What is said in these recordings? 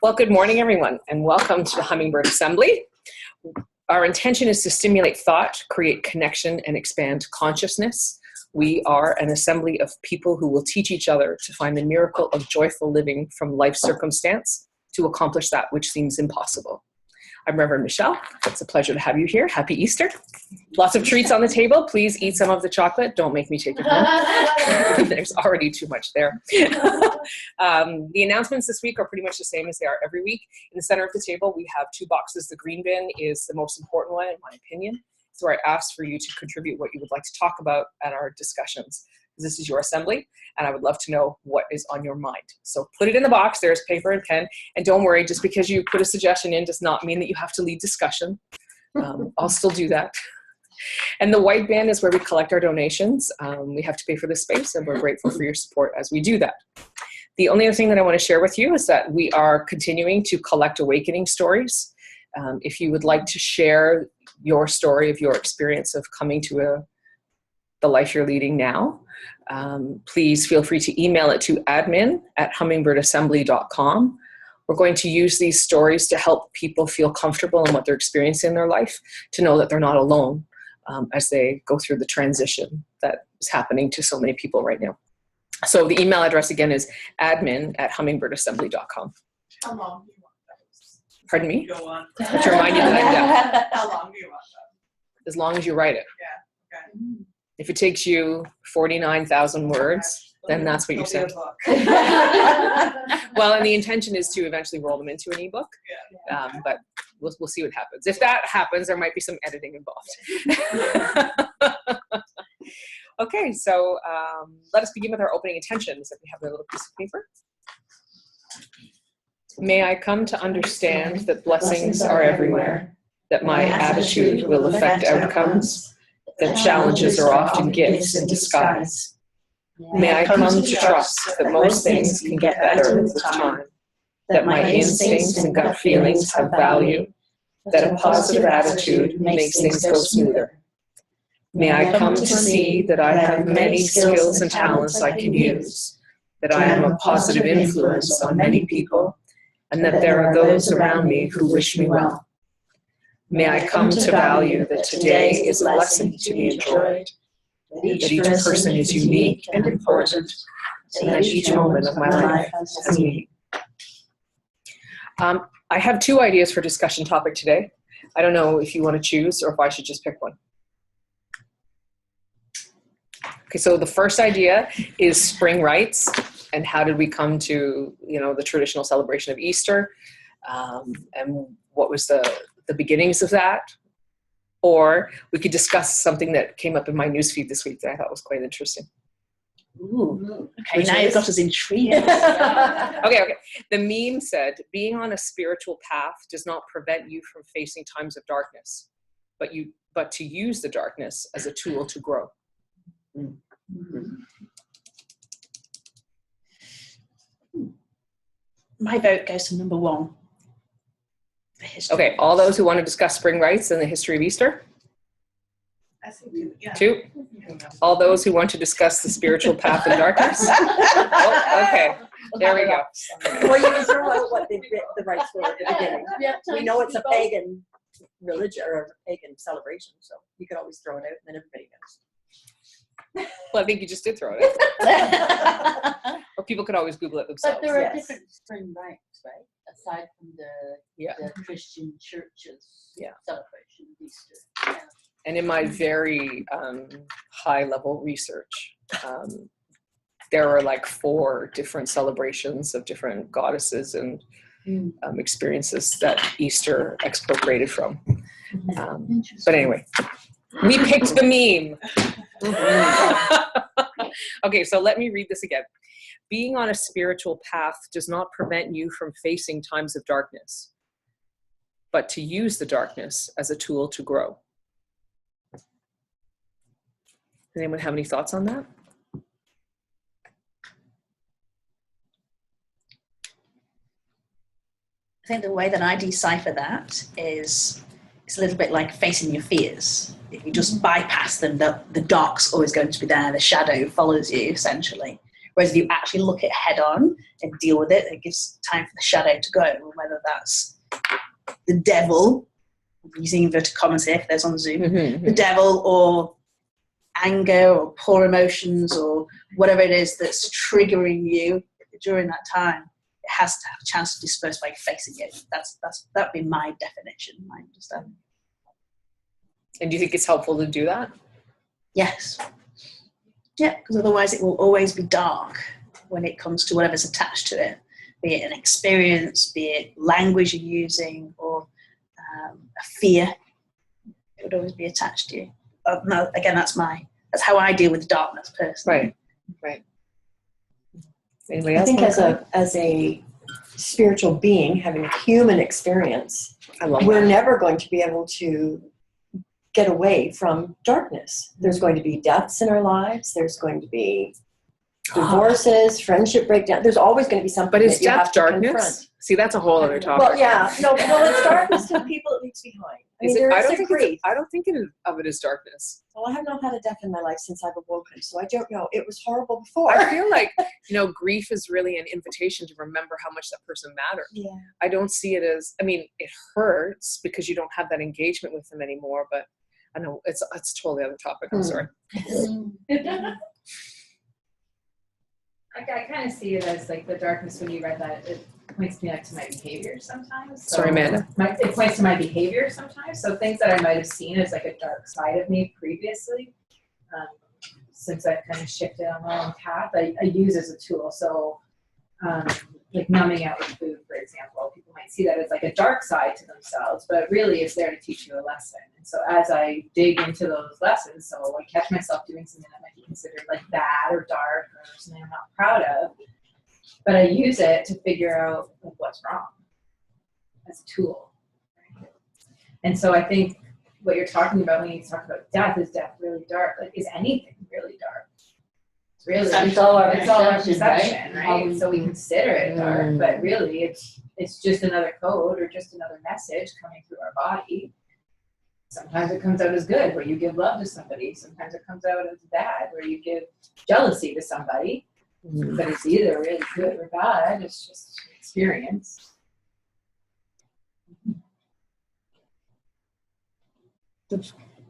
Well, good morning, everyone, and welcome to the Hummingbird Assembly. Our intention is to stimulate thought, create connection, and expand consciousness. We are an assembly of people who will teach each other to find the miracle of joyful living from life circumstance to accomplish that which seems impossible. I'm Reverend Michelle. It's a pleasure to have you here. Happy Easter. Lots of treats on the table. Please eat some of the chocolate. Don't make me take it home. There's already too much there. The announcements this week are pretty much the same as they are every week. In the center of the table, we have two boxes. The green bin is the most important one, in my opinion. So I asked for you to contribute what you would like to talk about at our discussions. This is your assembly, and I would love to know what is on your mind. So put it in the box. There's paper and pen. And don't worry, just because you put a suggestion in does not mean that you have to lead discussion. I'll still do that. And the white bin is where we collect our donations. We have to pay for this space, and we're grateful for your support as we do that. The only other thing that I want to share with you is that we are continuing to collect awakening stories. If you would like to share your story of your experience of coming to the life you're leading now, please feel free to email it to admin@hummingbirdAssembly.com. We're going to use these stories to help people feel comfortable in what they're experiencing in their life, to know that they're not alone as they go through the transition that is happening to so many people right now. So the email address again is admin@hummingbirdAssembly.com. How long do you want those? Pardon me? Go on. To remind you that I'm deaf. How long do you want them? As long as you write it. Yeah, okay. If it takes you 49,000 words, then that's what you It'll be a said. book. Well, and the intention is to eventually roll them into an ebook, Yeah. but we'll see what happens. If that happens, there might be some editing involved. Okay, so let us begin with our opening intentions. If we have a little piece of paper. May I come to understand that blessings are everywhere, that my attitude will affect outcomes, that challenges are often gifts in disguise. May I come to trust that most things can get better with time, that my instincts and gut feelings have value, that a positive attitude makes things go smoother. May I come to see that I have many skills and talents I can use, that I am a positive influence on many people, and that there are those around me who wish me well. May I come to value that today is a lesson to be enjoyed, that each person is unique and important, and that each moment of my life has meaning. I have two ideas for discussion topic today. I don't know if you want to choose or if I should just pick one. Okay, so the first idea is spring rites, and how did we come to, the traditional celebration of Easter, and what was the beginnings of that. Or we could discuss something that came up in my newsfeed this week that I thought was quite interesting. Ooh, okay, now you've got us intrigued. Okay. The meme said, being on a spiritual path does not prevent you from facing times of darkness, but to use the darkness as a tool to grow. Mm-hmm. My vote goes to number one. Okay, all those who want to discuss spring rites and the history of Easter? I see two. Yeah. Two? All those who want to discuss the spiritual path in darkness? Oh, okay, there we go. Well, you can throw out what the rites were at the beginning. We know it's a pagan religion or a pagan celebration, so you could always throw it out and then everybody knows. Well, I think you just did throw it out. Or people could always Google it themselves. But there are Yes. different spring rites, right? Aside from the Christian churches celebration of Easter. Yeah. And in my very high level research, there are like 4 different celebrations of different goddesses and experiences that Easter expropriated from. But anyway, we picked the meme. Okay, so let me read this again. Being on a spiritual path does not prevent you from facing times of darkness, but to use the darkness as a tool to grow. Does anyone have any thoughts on that? I think the way that I decipher that is it's a little bit like facing your fears. If you just bypass them, the dark's always going to be there. The shadow follows you, essentially. Whereas if you actually look it head on and deal with it, it gives time for the shadow to go, whether that's the devil, using inverted commas here for those on Zoom, the devil, or anger or poor emotions or whatever it is that's triggering you during that time. It has to have a chance to disperse by facing it. That would be my definition, my understanding. And do you think it's helpful to do that? Yes. Yeah, because otherwise it will always be dark when it comes to whatever's attached to it, be it an experience, be it language you're using, or a fear. It would always be attached to you. No, again, that's how I deal with darkness personally. Right. Anybody else? I think as a spiritual being having a human experience, we're never going to be able to get away from darkness. There's going to be deaths in our lives. There's going to be divorces, friendship breakdown. There's always going to be something. But is that you have death to darkness? confront. See, that's a whole other topic. Well, yeah, no, it's darkness to the people it leaves behind. I don't think of it as darkness. Well, I have not had a death in my life since I've awoken, so I don't know. It was horrible before. I feel like, grief is really an invitation to remember how much that person mattered. Yeah. I don't see it as, it hurts because you don't have that engagement with them anymore, but I know it's a totally other topic. I'm sorry. I kind of see it as like the darkness when you read that. It points me to my behavior sometimes. So Sorry, Amanda. It points to my behavior sometimes. So things that I might have seen as like a dark side of me previously, since I've kind of shifted on my own path, I use as a tool. So like numbing out with food, for example, people might see that as like a dark side to themselves, but really it's there to teach you a lesson. And so as I dig into those lessons, so I catch myself doing something that might be considered like bad or dark or something I'm not proud of, but I use it to figure out like what's wrong as a tool. And so I think what you're talking about when you talk about death, is death really dark? Like, is anything really dark? It's really, It's all our perception, right? right? So we consider it dark, but really it's just another code or just another message coming through our body. Sometimes it comes out as good, where you give love to somebody. Sometimes it comes out as bad, where you give jealousy to somebody. But it's either really good or bad. It's just experience.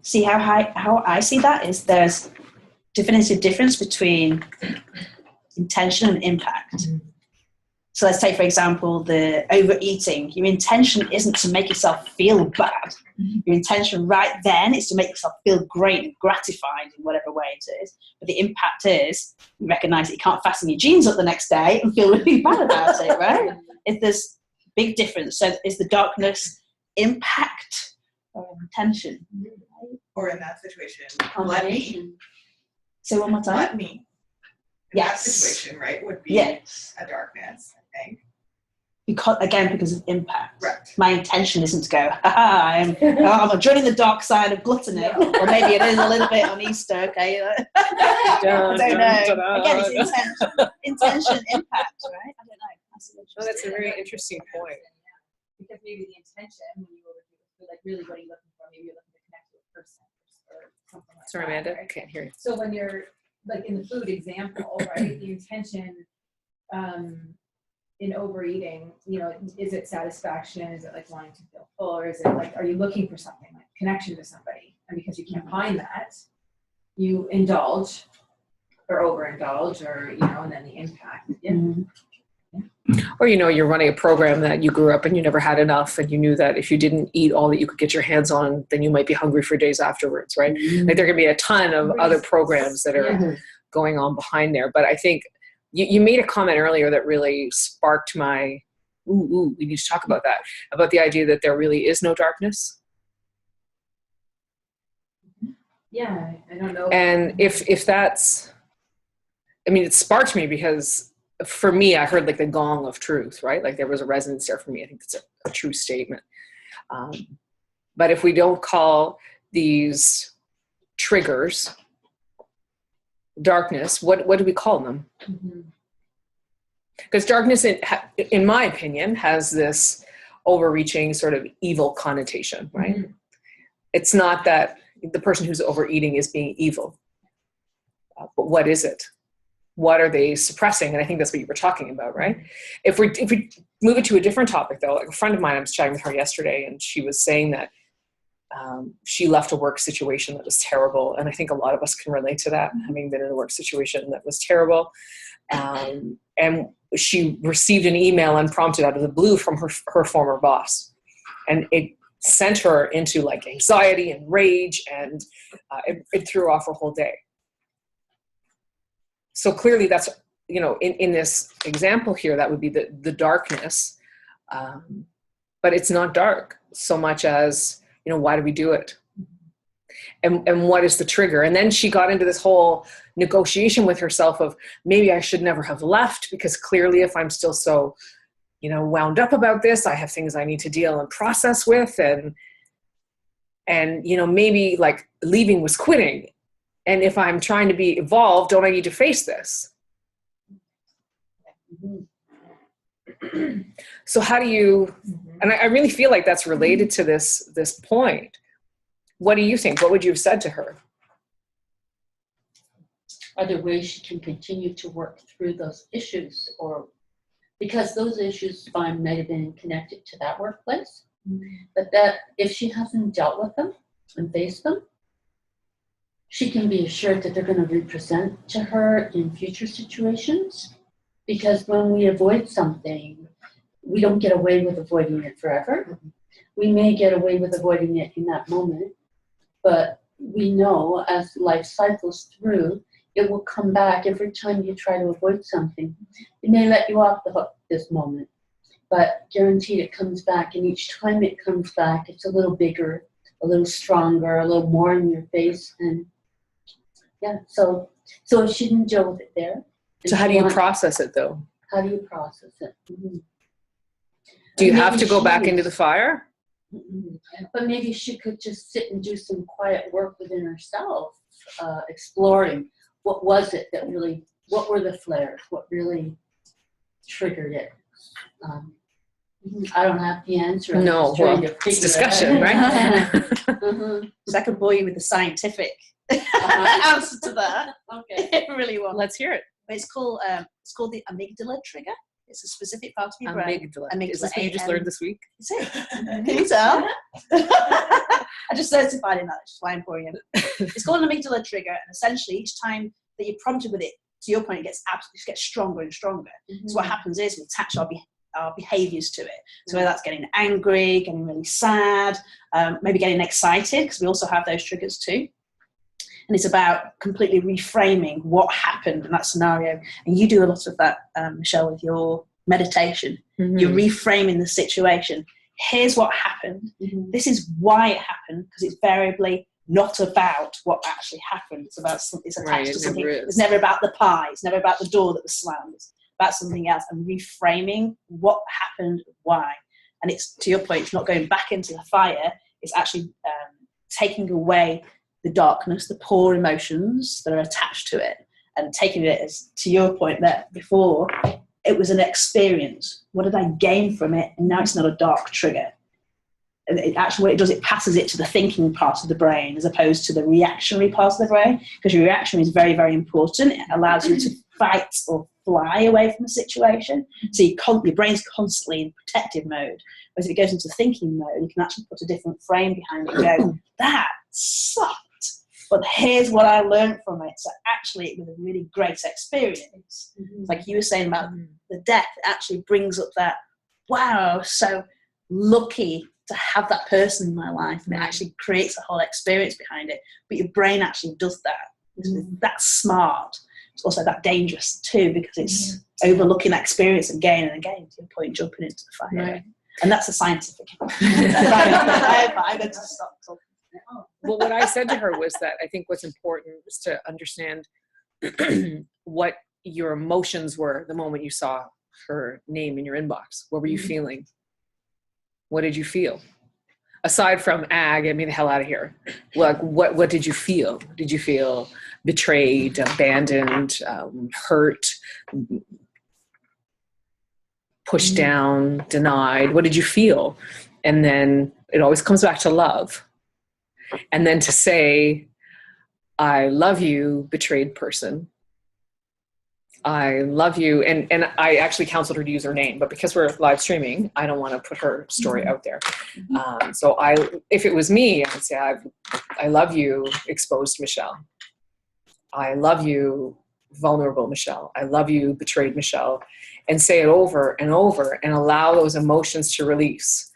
See how I see that is there's definitive difference between intention and impact. So let's take, for example, the overeating. Your intention isn't to make yourself feel bad. Your intention right then is to make yourself feel great and gratified in whatever way it is. But the impact is you recognize that you can't fasten your jeans up the next day and feel really bad about it, right? If there's big difference. So is the darkness impact or intention? Or in that situation, Combination. Say one more time. me. Yes. That situation, right, would be Yes. a darkness, I think. Because of impact. Right. My intention isn't to go, I'm joining the dark side of gluttony. No. Or maybe it is a little bit on Easter, okay? I don't know. Again, it's intention, impact, right? I don't know. That's a very interesting point. Because maybe the intention, when you overdo it, like really what are you looking for? Maybe you're looking to connect with a person or something like Sorry, that. Amanda, Right? I can't hear you. So when you're like in the food example, right, the intention in overeating, is it satisfaction? Is it like wanting to feel full? Or is it like, are you looking for something like connection to somebody? And because you can't find that, you indulge or overindulge or, and then the impact. Yeah. Mm-hmm. Or, you're running a program that you grew up and you never had enough, and you knew that if you didn't eat all that you could get your hands on, then you might be hungry for days afterwards, right? Like there can be a ton of other programs that are going on behind there. But I think you made a comment earlier that really sparked my, we need to talk about that, about the idea that there really is no darkness. Yeah, I don't know. And if that's, it sparked me because for me, I heard like the gong of truth, right? Like there was a resonance there for me. I think that's a true statement. But if we don't call these triggers darkness, what do we call them? Because darkness, in my opinion, has this overreaching sort of evil connotation, right? It's not that the person who's overeating is being evil. But what is it? what are they suppressing? And I think that's what you were talking about, right? If we move it to a different topic, though, like a friend of mine, I was chatting with her yesterday, and she was saying that she left a work situation that was terrible. And I think a lot of us can relate to that, having been in a work situation that was terrible. And she received an email unprompted out of the blue from her former boss. And it sent her into like anxiety and rage, and it threw her off her whole day. So clearly that's, in this example here, that would be the darkness. But it's not dark so much as, why do we do it? And what is the trigger? And then she got into this whole negotiation with herself of, maybe I should never have left, because clearly if I'm still so, wound up about this, I have things I need to deal and process with. And maybe like leaving was quitting. And if I'm trying to be evolved, don't I need to face this? So how do you, and I really feel like that's related to this point. What do you think? What would you have said to her? Are there ways she can continue to work through those issues, or because those issues might have been connected to that workplace, but that if she hasn't dealt with them and faced them, she can be assured that they're going to represent to her in future situations. Because when we avoid something, we don't get away with avoiding it forever. We may get away with avoiding it in that moment, but we know as life cycles through, it will come back every time you try to avoid something. It may let you off the hook this moment, but guaranteed it comes back, and each time it comes back, it's a little bigger, a little stronger, a little more in your face. And yeah, so if she didn't deal with it there. So how do you process it, though? How do you process it? Mm-hmm. Do you have to go back into the fire? Mm-hmm. But maybe she could just sit and do some quiet work within herself, exploring what was it that really, what were the flares, what really triggered it. I don't have the answer. No, well, it's discussion, right? Mm-hmm. So I could bore you with the scientific answer to that. Okay. It really was. Let's hear it. It's called the amygdala trigger. It's a specific part of your brain. Amygdala. Is this what you just learned this week? Is it? Can you tell? I just certified in that. That's why I'm pouring in. It's called an amygdala trigger, and essentially each time that you're prompted with it, to your point, it gets stronger and stronger. Mm-hmm. So what happens is we attach our behaviors to it. So whether that's getting angry, getting really sad, maybe getting excited, because we also have those triggers too. And it's about completely reframing what happened in that scenario. And you do a lot of that, Michelle, with your meditation. Mm-hmm. You're reframing the situation. Here's what happened. Mm-hmm. This is why it happened, because it's variably not about what actually happened. It's attached to something. It's never about the pie. It's never about the door that was slammed. It's about something else, and reframing what happened, why. And it's, to your point, it's not going back into the fire. It's actually taking away the darkness, the poor emotions that are attached to it, and taking it as, to your point there before, it was an experience. What did I gain from it? And now it's not a dark trigger. And it actually, what it does, it passes it to the thinking part of the brain as opposed to the reactionary part of the brain, because your reaction is very, very important. It allows you to fight or fly away from the situation. So your brain's constantly in protective mode. Whereas if it goes into thinking mode, you can actually put a different frame behind it and go, that sucked. But here's what I learned from it. So actually, it was a really great experience. Mm-hmm. Like you were saying about the death, it actually brings up that, wow, I was so lucky to have that person in my life. And it actually creates a whole experience behind it. But your brain actually does that. Mm-hmm. That's smart. It's also that dangerous too, because it's overlooking that experience again and again, to the point jumping into the fire. Right. And that's a scientific. I need to stop talking. Well, what I said to her was that I think what's important is to understand what your emotions were the moment you saw her name in your inbox. What were you feeling? What did you feel? Aside from, get me the hell out of here. Like, what did you feel? Did you feel betrayed, abandoned, hurt, pushed down, denied? What did you feel? And then it always comes back to love. And then to say, I love you, betrayed person. I love you. And I actually counseled her to use her name, but because we're live streaming, I don't want to put her story out there. So if it was me, I would say, I love you, exposed Michelle. I love you, vulnerable Michelle. I love you, betrayed Michelle. And say it over and over and allow those emotions to release.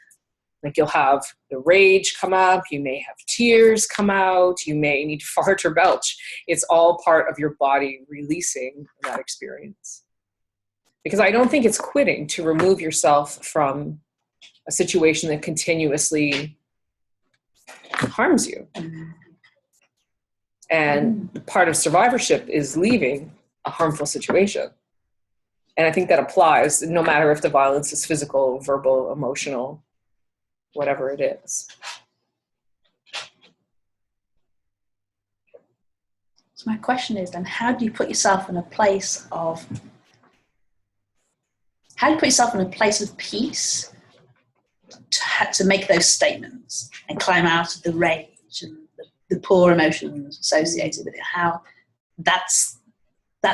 Like you'll have the rage come up, you may have tears come out, you may need to fart or belch. It's all part of your body releasing that experience. Because I don't think it's quitting to remove yourself from a situation that continuously harms you. And part of survivorship is leaving a harmful situation. And I think that applies no matter if the violence is physical, verbal, emotional, whatever it is. So my question is then, how do you put yourself in a place of peace to make those statements and climb out of the rage and the poor emotions associated with it? How that's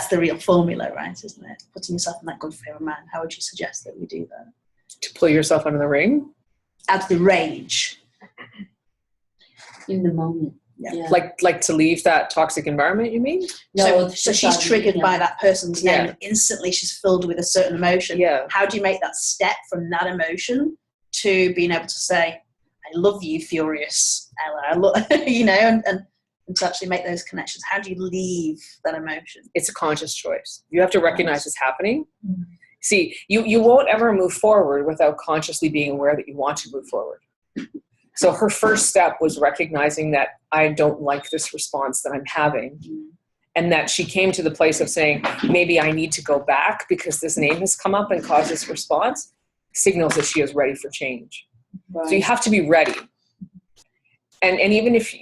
the real formula, right? Isn't it? Putting yourself in that good frame of mind. How would you suggest that we do that? To pull yourself out of the ring? Out of the rage. In the moment. Yeah. Like to leave that toxic environment, you mean? No, So she's triggered by that person's name. Yeah. Instantly she's filled with a certain emotion. Yeah. How do you make that step from that emotion to being able to say, I love you, furious Ella, and to actually make those connections? How do you leave that emotion? It's a conscious choice. You have to recognize it's happening. Mm-hmm. See, you won't ever move forward without consciously being aware that you want to move forward. So her first step was recognizing that I don't like this response that I'm having. And that she came to the place of saying, maybe I need to go back because this name has come up and caused this response, signals that she is ready for change. Right. So you have to be ready. And even if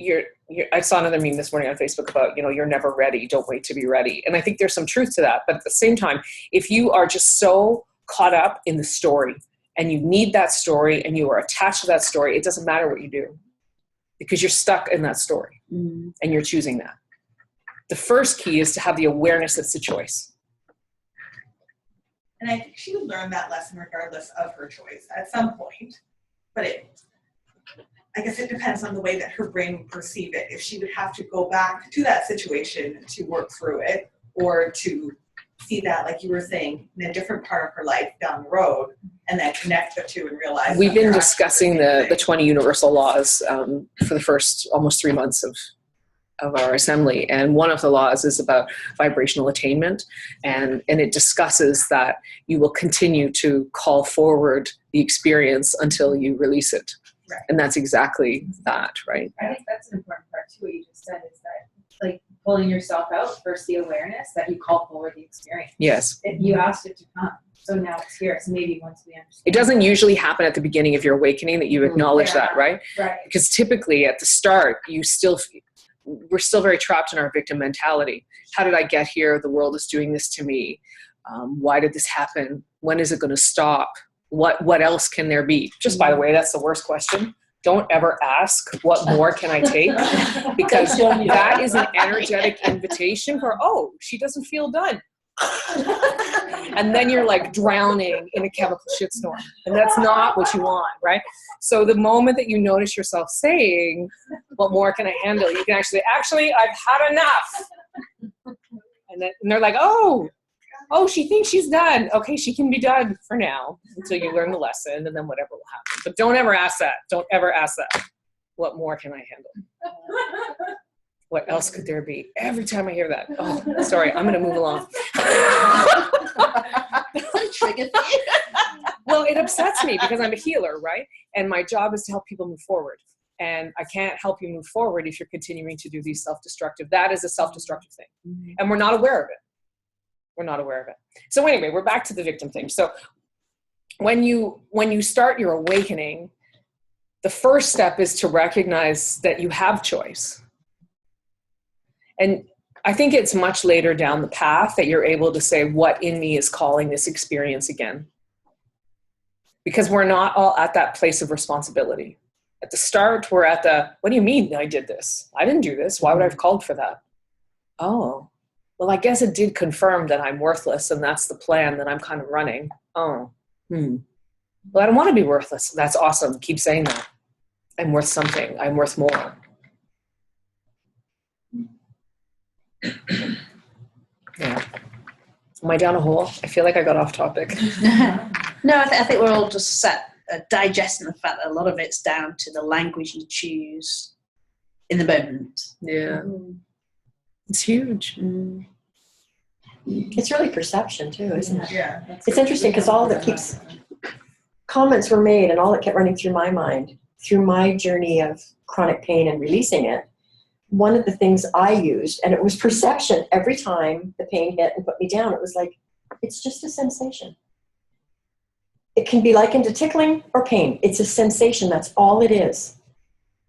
I saw another meme this morning on Facebook about, you're never ready, don't wait to be ready. And I think there's some truth to that. But at the same time, if you are just so caught up in the story and you need that story and you are attached to that story, it doesn't matter what you do because you're stuck in that story and you're choosing that. The first key is to have the awareness that it's a choice. And I think she would learn that lesson regardless of her choice at some point. But I guess it depends on the way that her brain would perceive it. If she would have to go back to that situation to work through it, or to see that, like you were saying, in a different part of her life down the road, and then connect the two and realize. We've been discussing the 20 universal laws for the first almost 3 months of our assembly. And one of the laws is about vibrational attainment. And it discusses that you will continue to call forward the experience until you release it. Right. And that's exactly that, right? I think that's an important part too, what you just said, is that like pulling yourself out, first the awareness that you call forward the experience. Yes. You asked it to come, so now it's here. So maybe once we understand. It doesn't usually happen at the beginning of your awakening that you acknowledge that, right? Right. Because typically at the start, we're still very trapped in our victim mentality. How did I get here? The world is doing this to me. Why did this happen? When is it going to stop? What else can there be? Just by the way, that's the worst question. Don't ever ask, what more can I take? Because that is an energetic invitation for, oh, she doesn't feel done. And then you're like drowning in a chemical shitstorm. And that's not what you want, right? So the moment that you notice yourself saying, what more can I handle? You can actually, I've had enough. And they're like, oh, she thinks she's done. Okay, she can be done for now until you learn the lesson, and then whatever will happen. But don't ever ask that. Don't ever ask that. What more can I handle? What else could there be? Every time I hear that. Oh, sorry, I'm going to move along. Well, it upsets me because I'm a healer, right? And my job is to help people move forward. And I can't help you move forward if you're continuing to do these self-destructive. That is a self-destructive thing. And we're not aware of it. We're not aware of it. So anyway, we're back to the victim thing. So when you start your awakening, the first step is to recognize that you have choice. And I think it's much later down the path that you're able to say, what in me is calling this experience again? Because we're not all at that place of responsibility. At the start, we're at what do you mean I did this? I didn't do this. Why would I have called for that? Oh, well, I guess it did confirm that I'm worthless, and that's the plan that I'm kind of running. Oh, well, I don't want to be worthless. That's awesome. Keep saying that. I'm worth something. I'm worth more. Yeah. Am I down a hole? I feel like I got off topic. No, I think we're all just digesting the fact that a lot of it's down to the language you choose in the moment. Yeah. It's huge. It's really perception too, isn't it? Yeah. It's interesting because all that keeps comments were made and all that kept running through my mind through my journey of chronic pain and releasing it. One of the things I used, and it was perception every time the pain hit and put me down, it was like, it's just a sensation. It can be likened to tickling or pain. It's a sensation. That's all it is.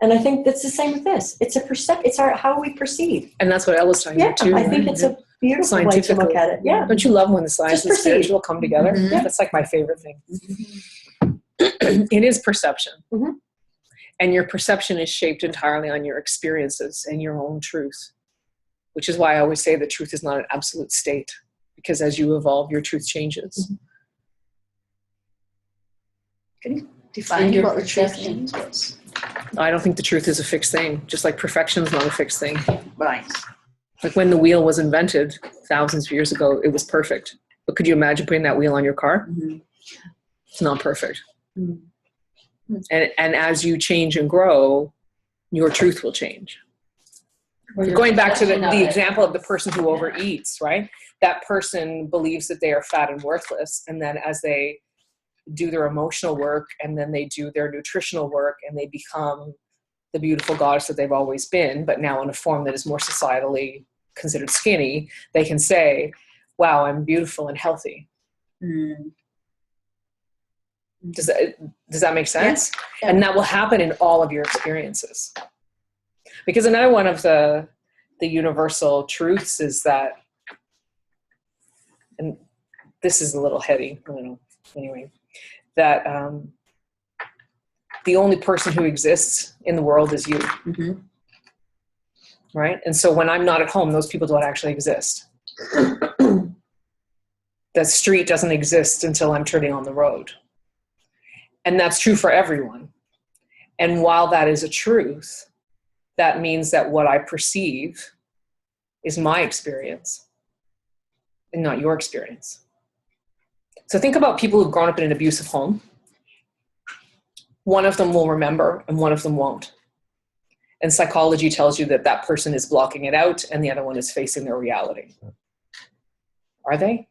And I think that's the same with this. It's how we perceive. And that's what Ella's talking about too. I think it's a beautiful way to look at it. Yeah. Don't you love when the science Just and perceive. spiritual come together? Mhm. That's like my favorite thing. It is perception. And your perception is shaped entirely on your experiences and your own truth, which is why I always say the truth is not an absolute state, because as you evolve, your truth changes. Can you define your what the truth perception. means? I don't think the truth is a fixed thing, just like perfection is not a fixed thing. Right. Like when the wheel was invented thousands of years ago, it was perfect. But could you imagine putting that wheel on your car? It's not perfect. And as you change and grow, your truth will change. Going back to the example of the person who overeats, right? That person believes that they are fat and worthless. And then as they do their emotional work and then they do their nutritional work and they become the beautiful goddess that they've always been, but now in a form that is more societally considered skinny, they can say, wow, I'm beautiful and healthy. Does that make sense? Yeah. And that will happen in all of your experiences. Because another one of the universal truths is that, and this is a little heady, I don't know, anyway, that the only person who exists in the world is you. Right? And so when I'm not at home, those people don't actually exist. The street doesn't exist until I'm turning on the road. And that's true for everyone. And while that is a truth, that means that what I perceive is my experience and not your experience. So think about people who've grown up in an abusive home. One of them will remember and one of them won't. And psychology tells you that that person is blocking it out and the other one is facing their reality. Are they?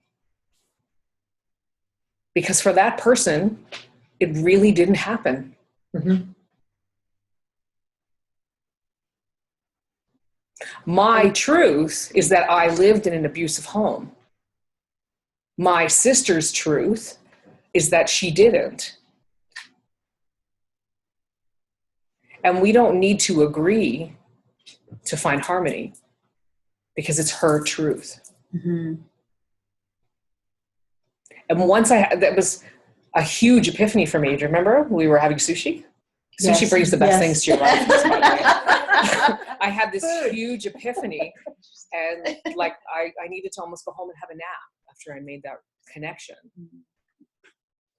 Because for that person, it really didn't happen. My truth is that I lived in an abusive home. My sister's truth is that she didn't. And we don't need to agree to find harmony because it's her truth. And once that was a huge epiphany for me. Do you remember we were having sushi? Sushi Yes. brings the best Yes. things to your life. I had this huge epiphany and like I needed to almost go home and have a nap after I made that connection.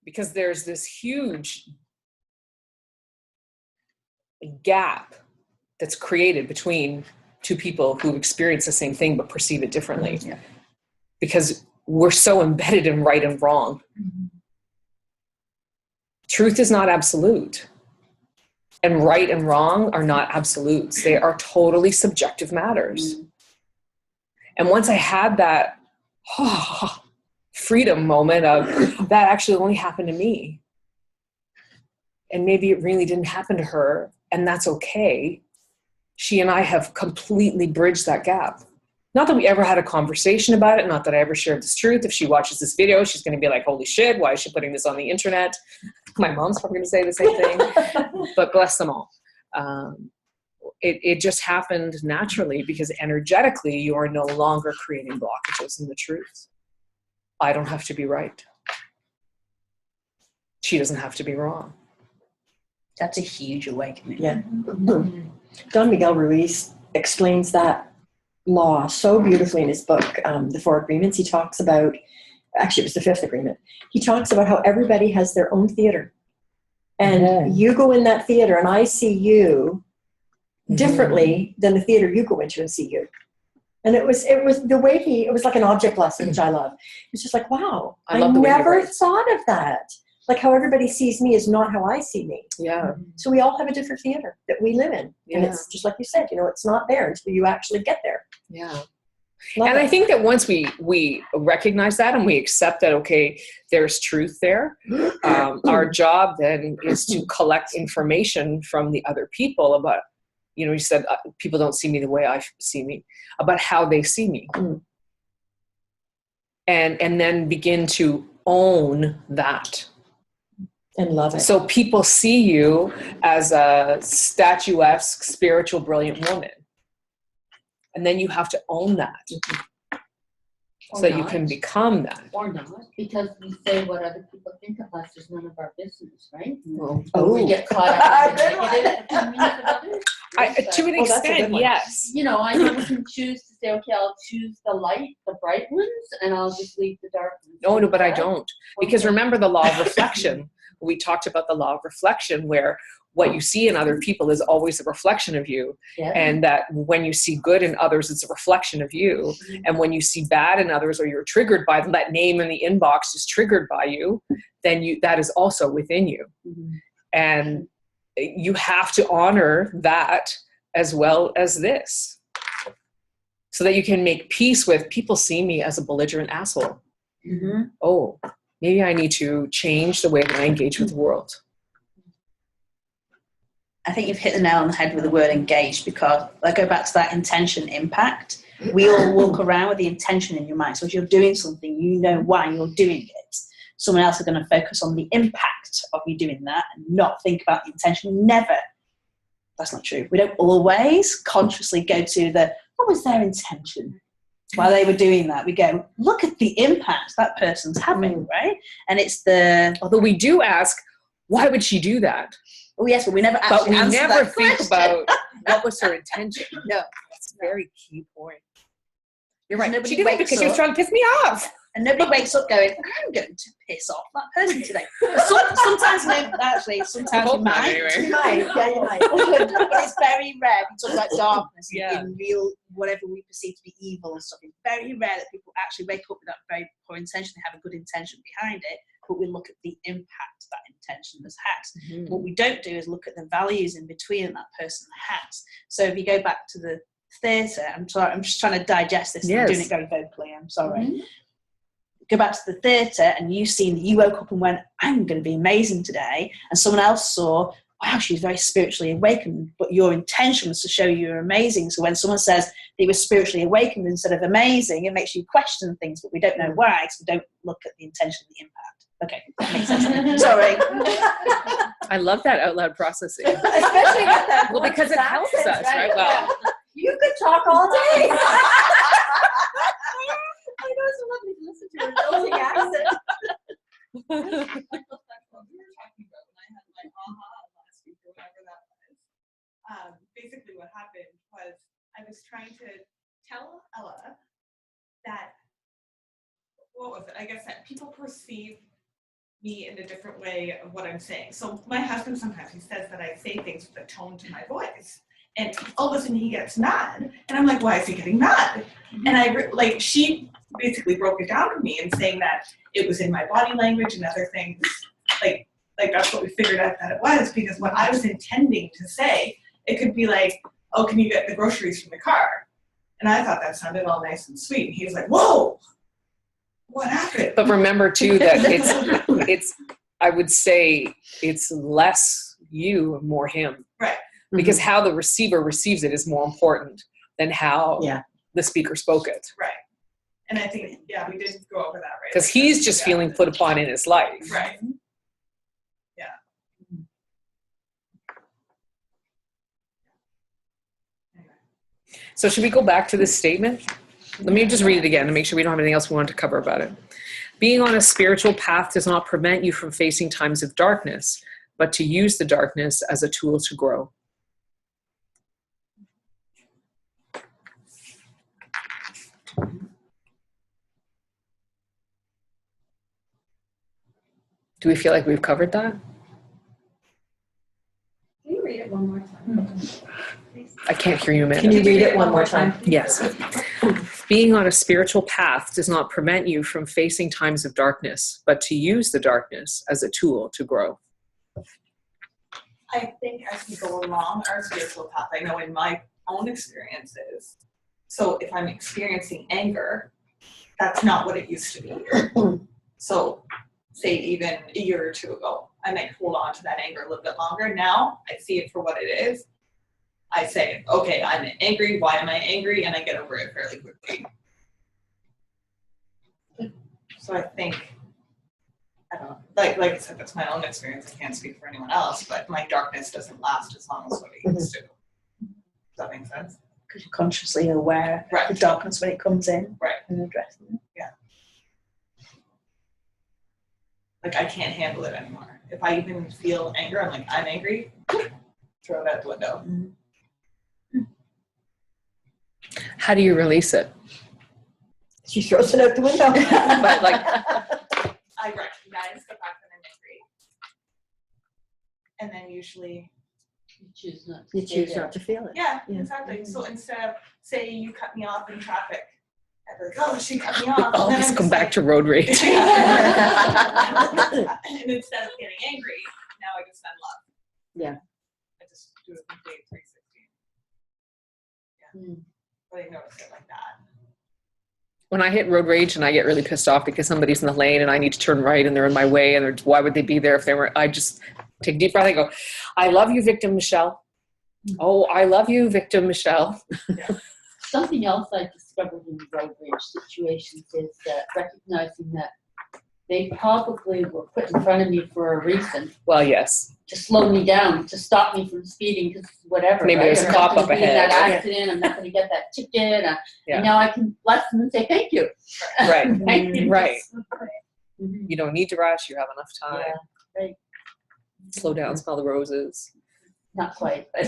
Because there's this huge gap that's created between two people who experience the same thing but perceive it differently. Because we're so embedded in right and wrong. Truth is not absolute. And right and wrong are not absolutes. They are totally subjective matters. And once I had that freedom moment of that actually only happened to me. And maybe it really didn't happen to her, and that's okay. She and I have completely bridged that gap. Not that we ever had a conversation about it, not that I ever shared this truth. If she watches this video, she's going to be like, holy shit, why is she putting this on the internet? My mom's probably going to say the same thing, but bless them all. It just happened naturally because energetically you are no longer creating blockages in the truth. I don't have to be right. She doesn't have to be wrong. That's a huge awakening. Yeah. Don Miguel Ruiz explains that law so beautifully in his book, The Four Agreements. He talks about, actually it was the fifth agreement. He talks about how everybody has their own theater. And you go in that theater and I see you differently than the theater you go into and see you. And it was the way it was like an object lesson, which I love. It's just like, wow, I never thought of that. Like how everybody sees me is not how I see me. Yeah. So we all have a different theater that we live in. And it's just like you said, it's not there until you actually get there. Yeah. I think that once we recognize that and we accept that, okay, there's truth there, our job then is to collect information from the other people about, you said people don't see me the way I see me, about how they see me. And then begin to own that. And love it. So people see you as a statuesque, spiritual, brilliant woman. And then you have to own that. So that you can become that. Or not, because we say what other people think of us is none of our business, right? Oh. We get caught up in the negative opinions of others. To an extent, yes. I can choose to say, okay, I'll choose the light, the bright ones, and I'll just leave the dark ones. No, but I don't. Because remember the law of reflection. We talked about the law of reflection, where what you see in other people is always a reflection of you. Yeah. And that when you see good in others, it's a reflection of you. And when you see bad in others, or you're triggered by them, that name in the inbox is triggered by you, then that is also within you. And you have to honor that as well as this, so that you can make peace with people see me as a belligerent asshole. Oh, maybe I need to change the way that I engage with the world. I think you've hit the nail on the head with the word engaged, because I go back to that intention impact. We all walk around with the intention in your mind. So if you're doing something, you know why you're doing it. Someone else is going to focus on the impact of you doing that and not think about the intention. Never. That's not true. We don't always consciously go to what was their intention while they were doing that. We go, look at the impact that person's having, right? And it's although we do ask, why would she do that? Oh yes, but we never actually answer that But we never think question. about what was her intention. No. That's a very key point. You're right. Nobody She did it because she was trying to piss me off. And nobody wakes up going, I'm going to piss off that person today. Sometimes you might. Anyway. You might. Yeah, you might. But it's very rare. We talk about darkness in real, whatever we perceive to be evil and stuff. It's very rare that people actually wake up with that very poor intention. They have a good intention behind it, but we look at the impact that intention has had. What we don't do is look at the values in between that person has. So if you go back to the theatre, I'm just trying to digest this. Yes. I'm doing it very vocally, I'm sorry. Go back to the theatre and you've seen that you woke up and went, I'm going to be amazing today. And someone else saw, wow, she's very spiritually awakened, but your intention was to show you're amazing. So when someone says they were spiritually awakened instead of amazing, it makes you question things, but we don't know why, because we don't look at the intention of the impact. Okay, that makes sense. Sorry. I love that out loud processing. Especially with that. Well, because it helps us, right? Well, you could talk all day. I know it's lovely to listen to your building accent. We were talking about when I had my aha last week or whatever that was. Basically what happened was I was trying to tell Ella that, what was it? I guess that people perceive me in a different way of what I'm saying. So my husband sometimes, he says that I say things with a tone to my voice. And all of a sudden he gets mad. And I'm like, why is he getting mad? And she basically broke it down to me and saying that it was in my body language and other things. Like that's what we figured out that it was, because what I was intending to say, it could be like, oh, can you get the groceries from the car? And I thought that sounded all nice and sweet. And he was like, whoa, what happened? but remember too that it's I would say it's less you and more him. Right. Because how the receiver receives it is more important than how the speaker spoke it. Right. And I think, we did go over that, right? Because he's just feeling put upon in his life. Right. Yeah. Anyway. So should we go back to this statement? Let me just read it again to make sure we don't have anything else we want to cover about it. Being on a spiritual path does not prevent you from facing times of darkness, but to use the darkness as a tool to grow. Do we feel like we've covered that? Can you read it one more time? I can't hear you, Amanda. Can you read it one more time? Yes. Being on a spiritual path does not prevent you from facing times of darkness, but to use the darkness as a tool to grow. I think as we go along our spiritual path, I know in my own experiences, so if I'm experiencing anger, that's not what it used to be. So say even a year or two ago, I might hold on to that anger a little bit longer. Now I see it for what it is. I say, okay, I'm angry. Why am I angry? And I get over it fairly quickly. So I think, I don't know, like I said, that's my own experience. I can't speak for anyone else, but my darkness doesn't last as long as what it used to. Does that make sense? Because you're consciously aware Right. of the darkness when it comes in. Right. And addressing it. Like I can't handle it anymore. If I even feel anger, I'm like, I'm angry, throw it out the window. How do you release it? She throws it out the window. But like, I recognize the fact that I'm angry. And then usually, You choose not to. You stay choose there. not to feel it. yeah, Yeah. exactly. So instead of, say you cut me off in traffic, I'd be like, oh, she cut me off. oh, And then let's I'm come just back like- to road rage. And instead of getting angry, now I just send love. Yeah. I just do a complete 360. Yeah. Hmm. But I notice it like that. When I hit road rage and I get really pissed off because somebody's in the lane and I need to turn right and they're in my way and why would they be there if they were, I just take a deep breath and go, I love you, victim Michelle. Oh, I love you, victim Michelle. Something else I discovered in road rage situations is that recognizing that they probably were put in front of me for a reason, Well, yes. to slow me down, to stop me from speeding, because whatever. Maybe right? there's a I'm cop not up gonna be in ahead. that accident. I'm not going to get that ticket. Yeah. And now I can bless them and say thank you. Right. Thank you. Right. Mhm. You don't need to rush. You have enough time. Yeah, right. Slow down, smell the roses. Not quite, but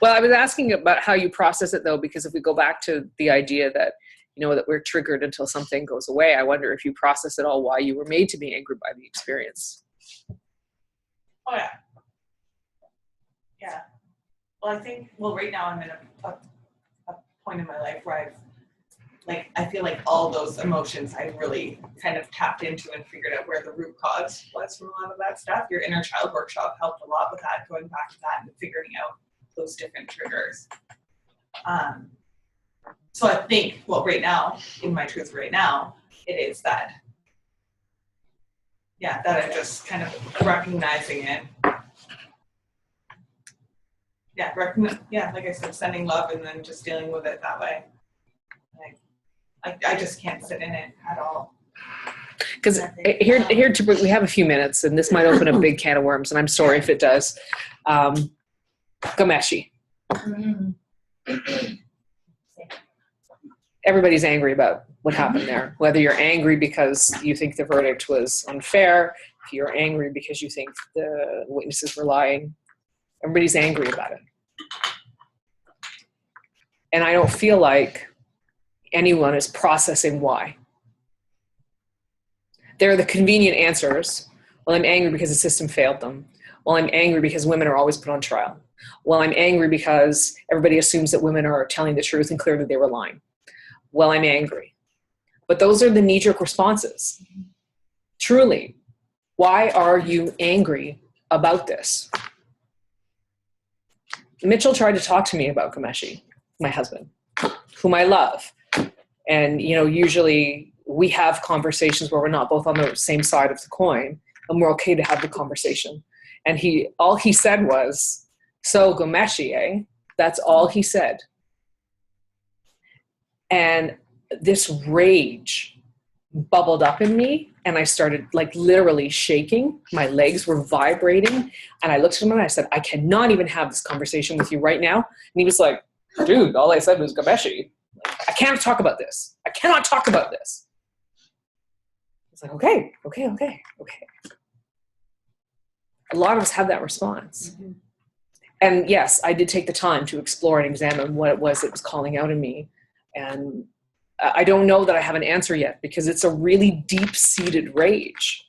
Well, I was asking about how you process it though, because if we go back to the idea that, you know, that we're triggered until something goes away, I wonder if you process at all why you were made to be angry by the experience. Oh yeah. Yeah. Well, I think, right now I'm in a point in my life where I feel like all those emotions I really kind of tapped into and figured out where the root cause was from a lot of that stuff. Your inner child workshop helped a lot with that, going back to that and figuring out those different triggers. So I think, right now, in my truth right now, it is that, that I'm just kind of recognizing it. Yeah, like I said, sending love and then just dealing with it that way. I just can't sit in it at all. Because here, we have a few minutes, and this might open a big can of worms, and I'm sorry if it does. Gomeshi. Everybody's angry about what happened there. Whether you're angry because you think the verdict was unfair, if you're angry because you think the witnesses were lying, everybody's angry about it. And I don't feel like anyone is processing why. There are the convenient answers. Well, I'm angry because the system failed them. Well, I'm angry because women are always put on trial. Well, I'm angry because everybody assumes that women are telling the truth and clearly they were lying. Well, I'm angry. But those are the knee-jerk responses. Truly, why are you angry about this? Mitchell tried to talk to me about Gomeshi, my husband, whom I love. And, you know, usually we have conversations where we're not both on the same side of the coin, and we're okay to have the conversation. And all he said was, so Gomeshi, eh? That's all he said. And this rage bubbled up in me, and I started literally shaking. My legs were vibrating, and I looked at him and I said, I cannot even have this conversation with you right now. And he was like, dude, all I said was Gomeshi. I can't talk about this. I cannot talk about this. It's like, okay. A lot of us have that response. Mm-hmm. And yes, I did take the time to explore and examine what it was that was calling out in me. And I don't know that I have an answer yet, because it's a really deep-seated rage.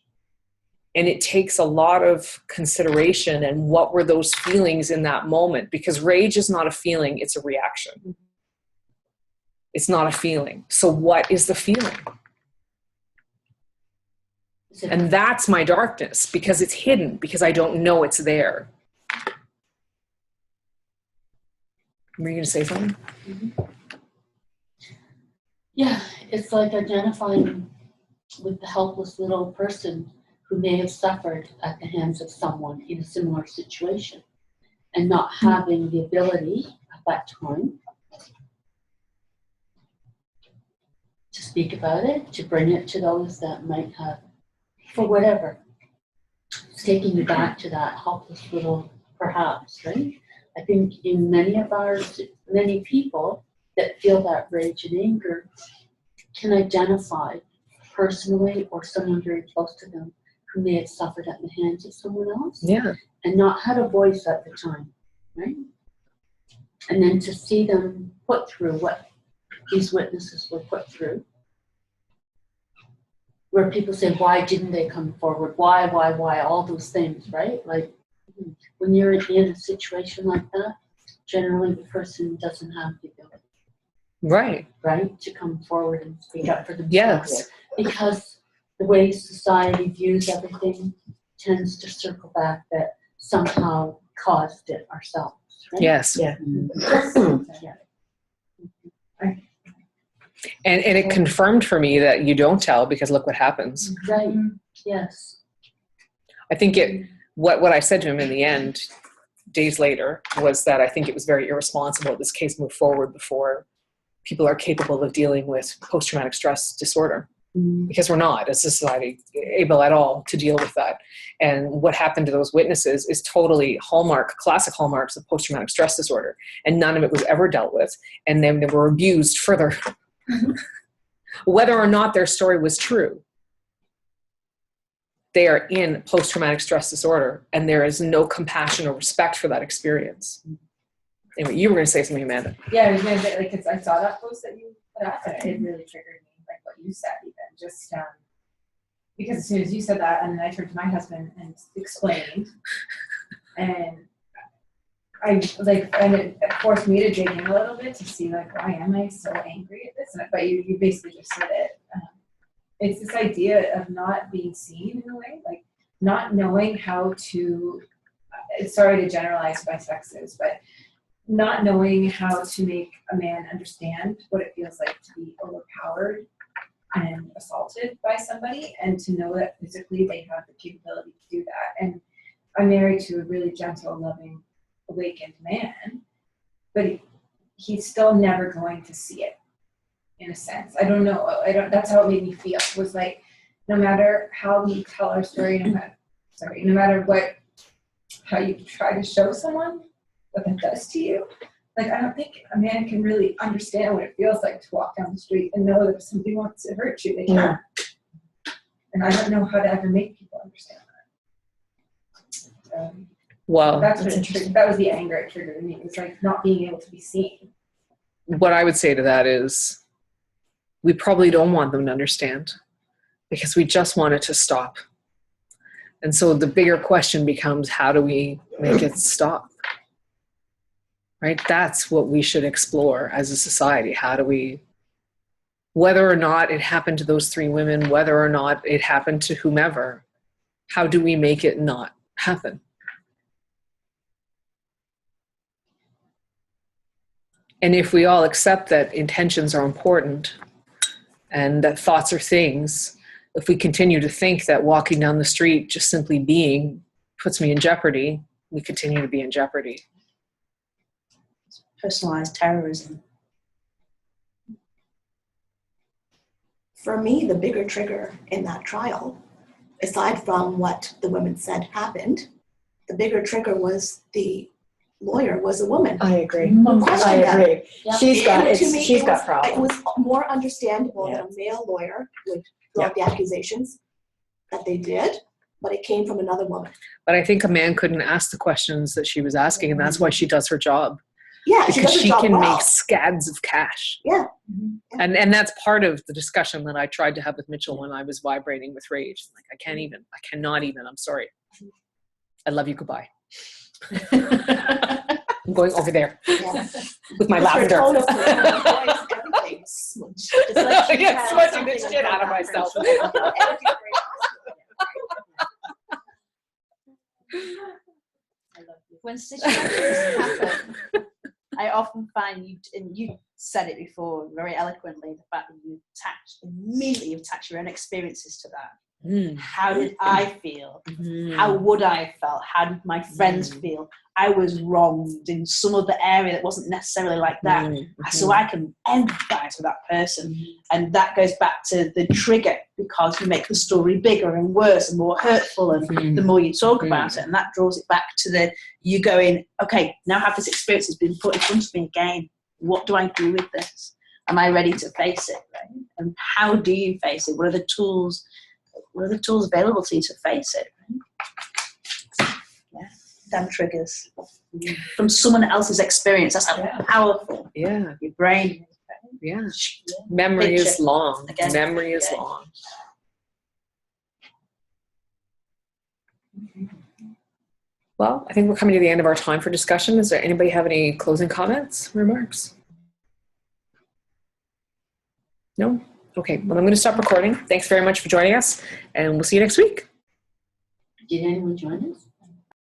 And it takes a lot of consideration and what were those feelings in that moment, because rage is not a feeling, it's a reaction. It's not a feeling. So what is the feeling? And that's my darkness, because it's hidden, because I don't know it's there. Were you going to say something? Yeah, it's like identifying with the helpless little person who may have suffered at the hands of someone in a similar situation and not having the ability at that time to speak about it, to bring it to those that might have, for whatever. It's taking you back to that helpless little perhaps, right? I think in many people that feel that rage and anger can identify personally or someone very close to them who may have suffered at the hands of someone else. Yeah. And not had a voice at the time, right? And then to see them put through what these witnesses were put through, where people say, why didn't they come forward? Why, all those things, right? Like, when you're in a situation like that, generally the person doesn't have the ability, right, to come forward and speak up for themselves. Yes. Because the way society views everything tends to circle back that somehow caused it ourselves, right? Yes. Yeah. And it confirmed for me that you don't tell, because look what happens. Right. Yes. I think what I said to him in the end, days later, was that I think it was very irresponsible that this case moved forward before people are capable of dealing with post-traumatic stress disorder. Because we're not, as a society, able at all to deal with that. And what happened to those witnesses is totally classic hallmarks of post-traumatic stress disorder. And none of it was ever dealt with. And then they were abused further. Whether or not their story was true, they are in post-traumatic stress disorder, and there is no compassion or respect for that experience. Anyway, you were going to say something, Amanda. Yeah, I was going to say, like, I saw that post that you put up, and it really triggered me, like what you said, even just because as soon as you said that, and then I turned to my husband and explained, and and it forced me to dig in a little bit to see, like, why am I so angry at this? But you basically just said it. It's this idea of not being seen in a way, like not knowing how to, sorry to generalize by sexes, but not knowing how to make a man understand what it feels like to be overpowered and assaulted by somebody, and to know that physically they have the capability to do that. And I'm married to a really gentle, loving, awakened man, but he's still never going to see it, in a sense. I don't know. That's how it made me feel. It was like, no matter how we tell our story, no matter how you try to show someone what that does to you, like, I don't think a man can really understand what it feels like to walk down the street and know that if somebody wants to hurt you, they can. And I don't know how to ever make people understand that. Well, that's what that was the anger it triggered in me. It was like not being able to be seen. What I would say to that is, we probably don't want them to understand, because we just want it to stop. And so the bigger question becomes, how do we make it stop? Right? That's what we should explore as a society. How do we, whether or not it happened to those three women, whether or not it happened to whomever, how do we make it not happen? And if we all accept that intentions are important and that thoughts are things, if we continue to think that walking down the street, just simply being, puts me in jeopardy, we continue to be in jeopardy. Personalized terrorism. For me, the bigger trigger in that trial, aside from what the women said happened, the bigger trigger was the lawyer was a woman. I agree. I agree. Yeah. She's got It problems. was more understandable that a male lawyer would throw out the accusations that they did, but it came from another woman. But I think a man couldn't ask the questions that she was asking, and that's why she does her job. Yeah, she because does her she job can well. make scads of cash. Yeah. And that's part of the discussion that I tried to have with Mitchell when I was vibrating with rage. Like, I cannot even, I'm sorry. I love you, goodbye. I'm going over there Yeah. with my Her lavender. tone of voice, everything. Smudge. It's like she Yeah, has smudging the something shit out of about her. myself. She's like, "Oh, energy's very awesome." When situations happen, I often find you, and you said it before very eloquently, the fact that you immediately attach your own experiences to that. How did I feel? How would I have felt? How did my friends feel? I was wronged in some other area that wasn't necessarily like that. So I can empathize with that person. And that goes back to the trigger, because you make the story bigger and worse and more hurtful, and the more you talk about it, and that draws it back to you going, okay, now I have this experience that's been put in front of me again. What do I do with this? Am I ready to face it? Right? And how do you face it? What are the tools available to you to face it? Right? Yeah. Damn triggers from someone else's experience. That's powerful. Yeah. Your brain. Yeah. Memory is long. Again. Memory is long. Well, I think we're coming to the end of our time for discussion. Does there anybody have any closing comments, remarks? No? Okay, well, I'm going to stop recording. Thanks very much for joining us, and we'll see you next week. Did anyone join us?